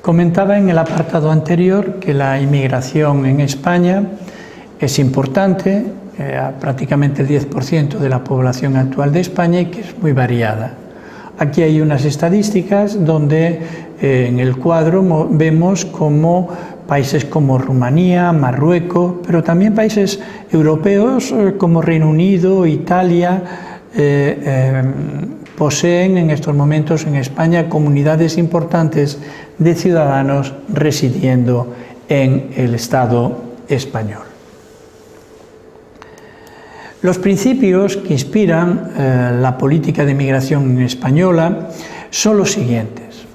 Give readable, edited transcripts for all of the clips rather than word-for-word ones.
Comentaba en el apartado anterior que la inmigración en España es importante, prácticamente el 10% de la población actual de España, y que es muy variada. Aquí hay unas estadísticas donde en el cuadro vemos como países como Rumanía, Marruecos, pero también países europeos como Reino Unido, Italia, poseen en estos momentos en España comunidades importantes de ciudadanos residiendo en el Estado español. Los principios que inspiran la política de migración española son los siguientes: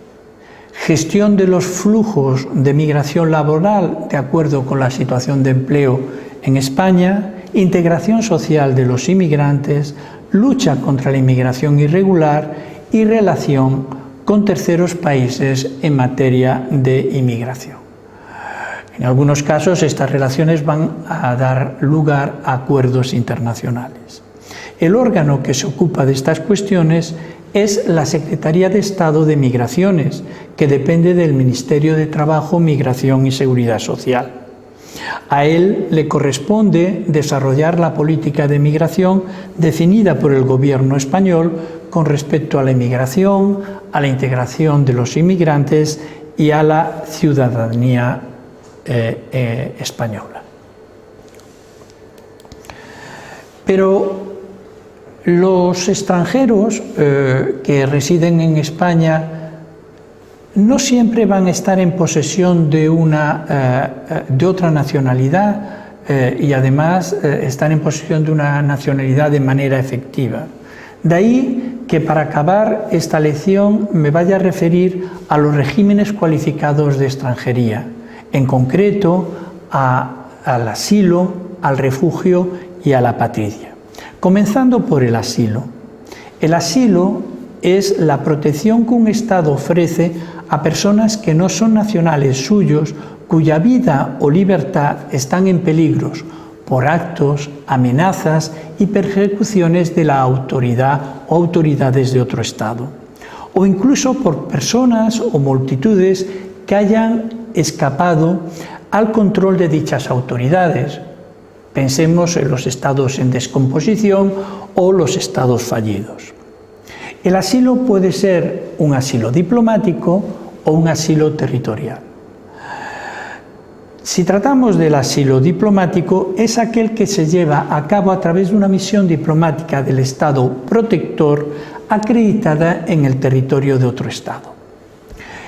gestión de los flujos de migración laboral de acuerdo con la situación de empleo en España, integración social de los inmigrantes, lucha contra la inmigración irregular y relación con terceros países en materia de inmigración. En algunos casos estas relaciones van a dar lugar a acuerdos internacionales. El órgano que se ocupa de estas cuestiones es la Secretaría de Estado de Migraciones, que depende del Ministerio de Trabajo, Migración y Seguridad Social. A él le corresponde desarrollar la política de migración definida por el Gobierno español con respecto a la inmigración, a la integración de los inmigrantes y a la ciudadanía española. Pero los extranjeros que residen en España no siempre van a estar en posesión de otra nacionalidad y además están en posesión de una nacionalidad de manera efectiva. De ahí que para acabar esta lección me vaya a referir a los regímenes cualificados de extranjería, en concreto al asilo, al refugio y a la apatridia. Comenzando por el asilo. El asilo es la protección que un Estado ofrece a personas que no son nacionales suyos, cuya vida o libertad están en peligro por actos, amenazas y persecuciones de la autoridad o autoridades de otro Estado, o incluso por personas o multitudes que hayan escapado al control de dichas autoridades. Pensemos en los estados en descomposición o los estados fallidos. El asilo puede ser un asilo diplomático o un asilo territorial. Si tratamos del asilo diplomático, es aquel que se lleva a cabo a través de una misión diplomática del Estado protector acreditada en el territorio de otro Estado.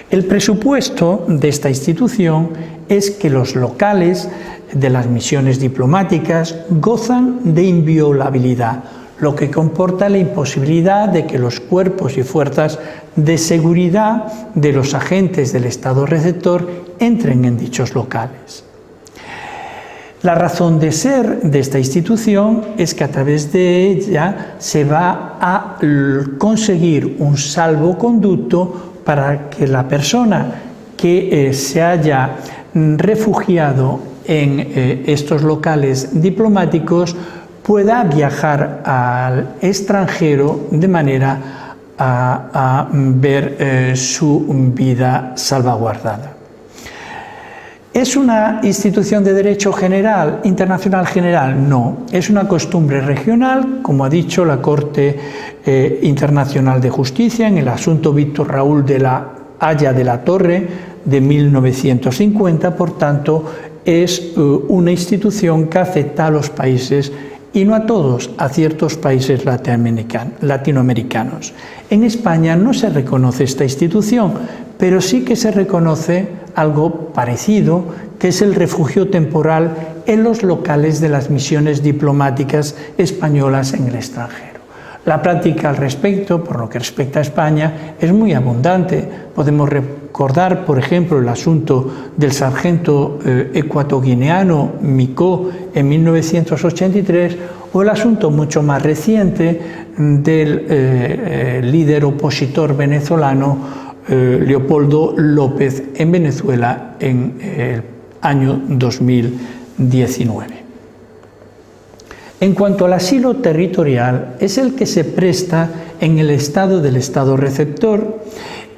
El presupuesto de esta institución es que los locales de las misiones diplomáticas gozan de inviolabilidad, lo que comporta la imposibilidad de que los cuerpos y fuerzas de seguridad de los agentes del Estado receptor entren en dichos locales. La razón de ser de esta institución es que a través de ella se va a conseguir un salvoconducto para que la persona que se haya refugiado en estos locales diplomáticos pueda viajar al extranjero de manera a ver su vida salvaguardada. ¿Es una institución de derecho general, internacional general? No, es una costumbre regional, como ha dicho la Corte Internacional de Justicia en el asunto Víctor Raúl de la Haya de la Torre de 1950, por tanto, es una institución que afecta a los países y no a todos, a ciertos países latinoamericanos. En España no se reconoce esta institución, pero sí que se reconoce algo parecido, que es el refugio temporal en los locales de las misiones diplomáticas españolas en el extranjero. La práctica al respecto, por lo que respecta a España, es muy abundante. Podemos recordar, por ejemplo, el asunto del sargento ecuatoguineano Micó en 1983, o el asunto mucho más reciente del líder opositor venezolano Leopoldo López en Venezuela en el año 2019. En cuanto al asilo territorial, es el que se presta en el estado del Estado receptor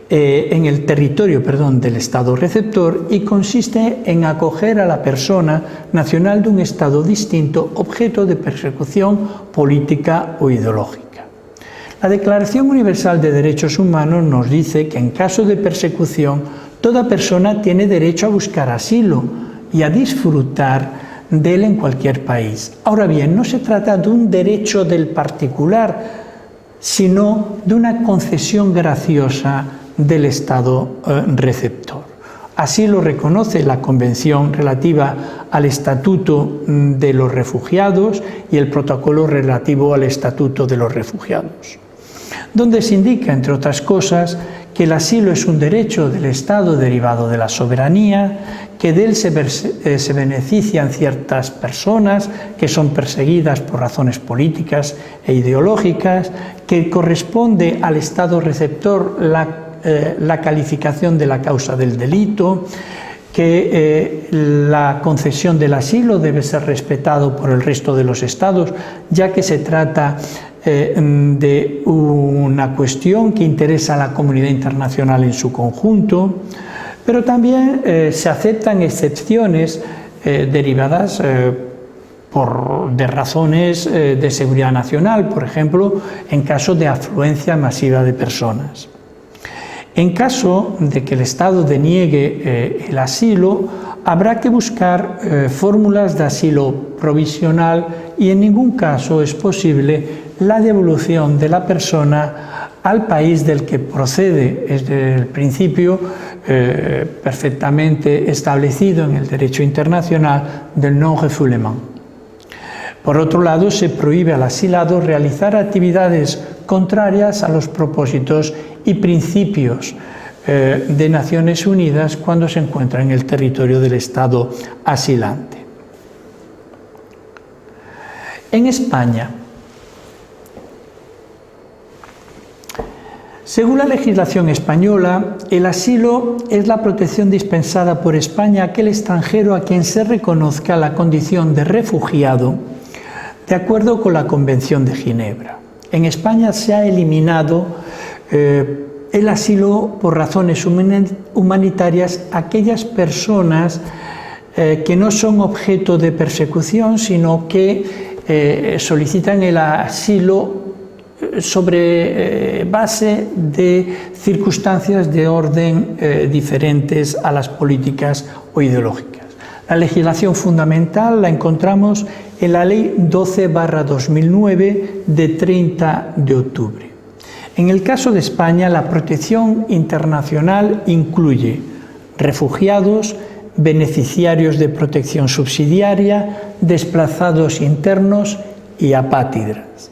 en el territorio del Estado receptor y consiste en acoger a la persona nacional de un Estado distinto objeto de persecución política o ideológica. La Declaración Universal de Derechos Humanos nos dice que en caso de persecución toda persona tiene derecho a buscar asilo y a disfrutar de él en cualquier país. Ahora bien, no se trata de un derecho del particular, sino de una concesión graciosa del Estado receptor. Así lo reconoce la Convención relativa al Estatuto de los Refugiados y el Protocolo relativo al Estatuto de los Refugiados, donde se indica, entre otras cosas, que el asilo es un derecho del Estado derivado de la soberanía, que de él se benefician ciertas personas que son perseguidas por razones políticas e ideológicas, que corresponde al Estado receptor la calificación de la causa del delito, que la concesión del asilo debe ser respetado por el resto de los estados, ya que se trata de una cuestión que interesa a la comunidad internacional en su conjunto, pero también se aceptan excepciones derivadas de razones de seguridad nacional, por ejemplo, en caso de afluencia masiva de personas. En caso de que el Estado deniegue el asilo, habrá que buscar fórmulas de asilo provisional y en ningún caso es posible la devolución de la persona al país del que procede. Es desde el principio perfectamente establecido en el derecho internacional del non-refoulement. Por otro lado, se prohíbe al asilado realizar actividades contrarias a los propósitos y principios de Naciones Unidas cuando se encuentra en el territorio del Estado asilante. En España, según la legislación española, el asilo es la protección dispensada por España a aquel extranjero a quien se reconozca la condición de refugiado de acuerdo con la Convención de Ginebra. En España se ha eliminado el asilo por razones humanitarias a aquellas personas que no son objeto de persecución, sino que solicitan el asilo sobre base de circunstancias de orden diferentes a las políticas o ideológicas. La legislación fundamental la encontramos en la Ley 12/2009 de 30 de octubre. En el caso de España, la protección internacional incluye refugiados, beneficiarios de protección subsidiaria, desplazados internos y apátridas.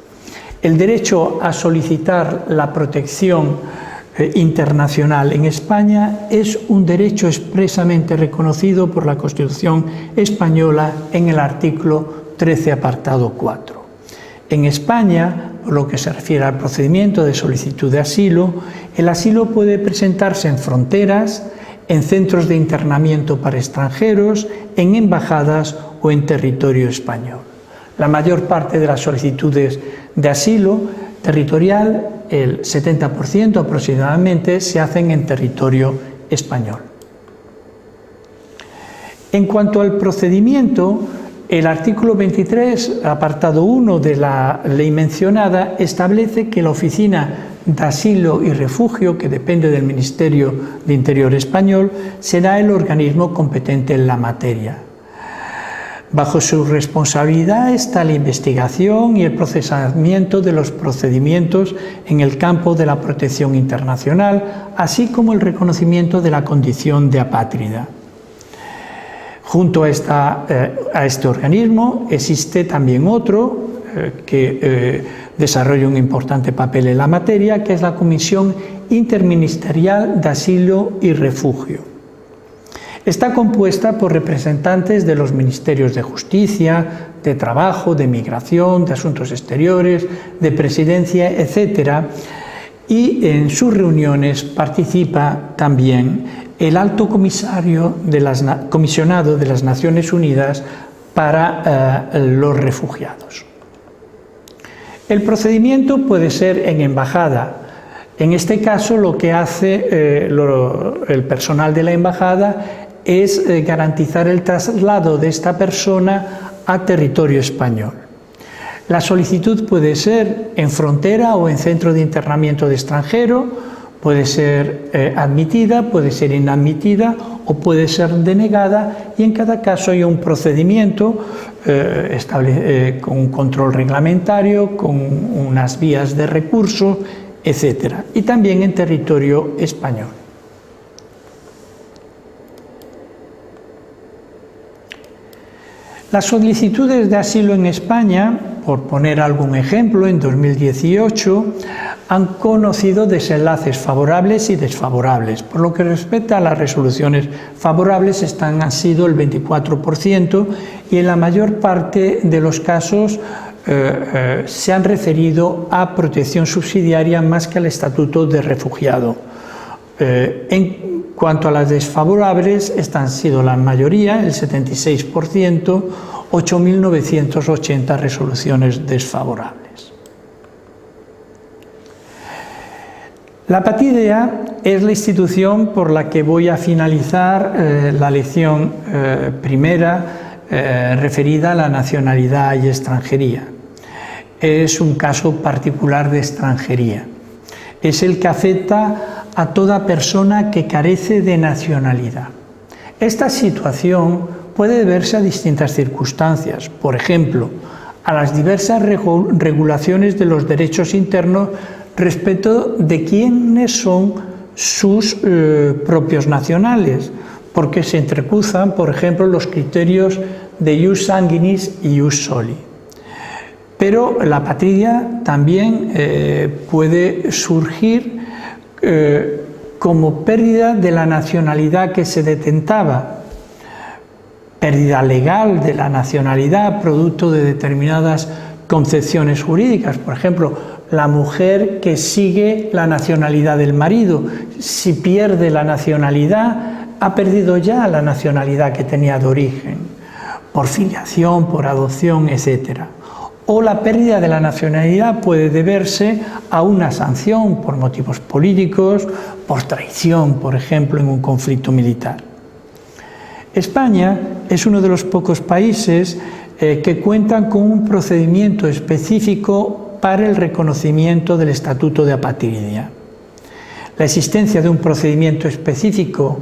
El derecho a solicitar la protección internacional en España es un derecho expresamente reconocido por la Constitución española en el artículo 13, apartado 4. En España, por lo que se refiere al procedimiento de solicitud de asilo, el asilo puede presentarse en fronteras, en centros de internamiento para extranjeros, en embajadas o en territorio español. La mayor parte de las solicitudes de asilo territorial, el 70% aproximadamente, se hacen en territorio español. En cuanto al procedimiento, el artículo 23, apartado 1 de la ley mencionada, establece que la Oficina de Asilo y Refugio, que depende del Ministerio de Interior español, será el organismo competente en la materia. Bajo su responsabilidad está la investigación y el procesamiento de los procedimientos en el campo de la protección internacional, así como el reconocimiento de la condición de apátrida. Junto a este organismo existe también otro que desarrolla un importante papel en la materia, que es la Comisión Interministerial de Asilo y Refugio. Está compuesta por representantes de los Ministerios de Justicia, de Trabajo, de Migración, de Asuntos Exteriores, de Presidencia, etc. Y en sus reuniones participa también el Alto Comisionado de las Naciones Unidas para los Refugiados. El procedimiento puede ser en embajada, En este caso, lo que hace el personal de la embajada es garantizar el traslado de esta persona a territorio español. La solicitud puede ser en frontera o en centro de internamiento de extranjero, puede ser admitida, puede ser inadmitida o puede ser denegada, y en cada caso hay un procedimiento con un control reglamentario, con unas vías de recurso, etc. Y también en territorio español. Las solicitudes de asilo en España, por poner algún ejemplo, en 2018 han conocido desenlaces favorables y desfavorables. Por lo que respecta a las resoluciones favorables, han sido el 24% y en la mayor parte de los casos se han referido a protección subsidiaria más que al estatuto de refugiado. En cuanto a las desfavorables, estas han sido la mayoría, el 76%, 8.980 resoluciones desfavorables. La Apatridea es la institución por la que voy a finalizar la lección primera referida a la nacionalidad y extranjería. Es un caso particular de extranjería. Es el que afecta a toda persona que carece de nacionalidad. Esta situación puede deberse a distintas circunstancias, por ejemplo, a las diversas regulaciones de los derechos internos respecto de quiénes son sus propios nacionales, porque se entrecruzan, por ejemplo, los criterios de ius sanguinis y ius soli. Pero la apatría también puede surgir como pérdida de la nacionalidad que se detentaba, pérdida legal de la nacionalidad producto de determinadas concepciones jurídicas. Por ejemplo, la mujer que sigue la nacionalidad del marido, si pierde la nacionalidad, ha perdido ya la nacionalidad que tenía de origen, por filiación, por adopción, etc. O la pérdida de la nacionalidad puede deberse a una sanción por motivos políticos, por traición, por ejemplo, en un conflicto militar. España es uno de los pocos países que cuentan con un procedimiento específico para el reconocimiento del estatuto de apatridia. La existencia de un procedimiento específico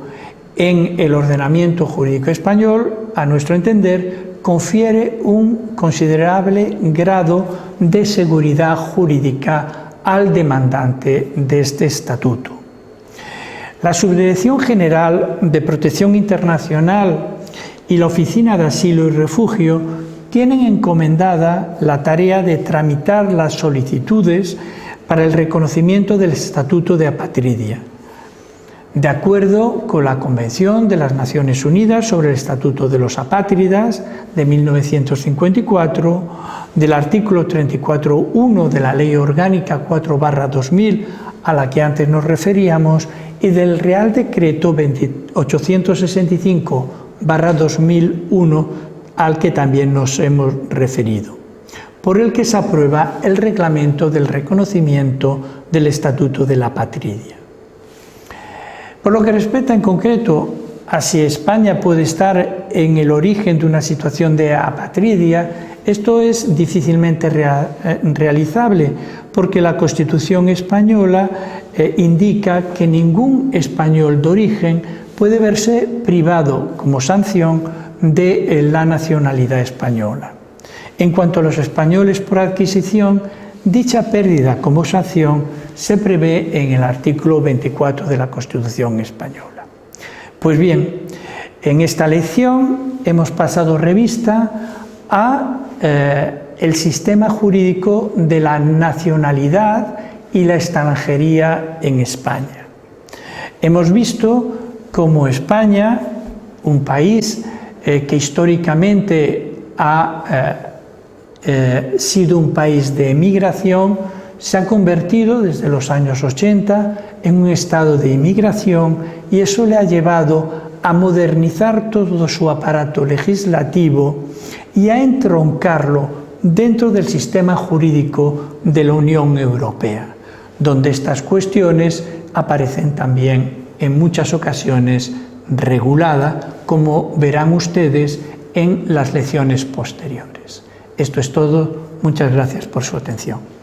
en el ordenamiento jurídico español, a nuestro entender, confiere un considerable grado de seguridad jurídica al demandante de este estatuto. La Subdirección General de Protección Internacional y la Oficina de Asilo y Refugio tienen encomendada la tarea de tramitar las solicitudes para el reconocimiento del estatuto de apatridia, de acuerdo con la Convención de las Naciones Unidas sobre el Estatuto de los Apátridas de 1954, del artículo 34.1 de la Ley Orgánica 4/2000, a la que antes nos referíamos, y del Real Decreto 865/2001, al que también nos hemos referido, por el que se aprueba el reglamento del reconocimiento del Estatuto de la Apatridia. Por lo que respecta en concreto a si España puede estar en el origen de una situación de apatridia, esto es difícilmente realizable, porque la Constitución española indica que ningún español de origen puede verse privado como sanción de la nacionalidad española. En cuanto a los españoles por adquisición, dicha pérdida como sanción se prevé en el artículo 24 de la Constitución española. Pues bien, en esta lección hemos pasado revista a el sistema jurídico de la nacionalidad y la extranjería en España. Hemos visto cómo España, un país que históricamente ha sido un país de emigración, se ha convertido desde los años 80 en un estado de inmigración, y eso le ha llevado a modernizar todo su aparato legislativo y a entroncarlo dentro del sistema jurídico de la Unión Europea. donde estas cuestiones aparecen también en muchas ocasiones regulada, como verán ustedes en las lecciones posteriores. Esto es todo. Muchas gracias por su atención.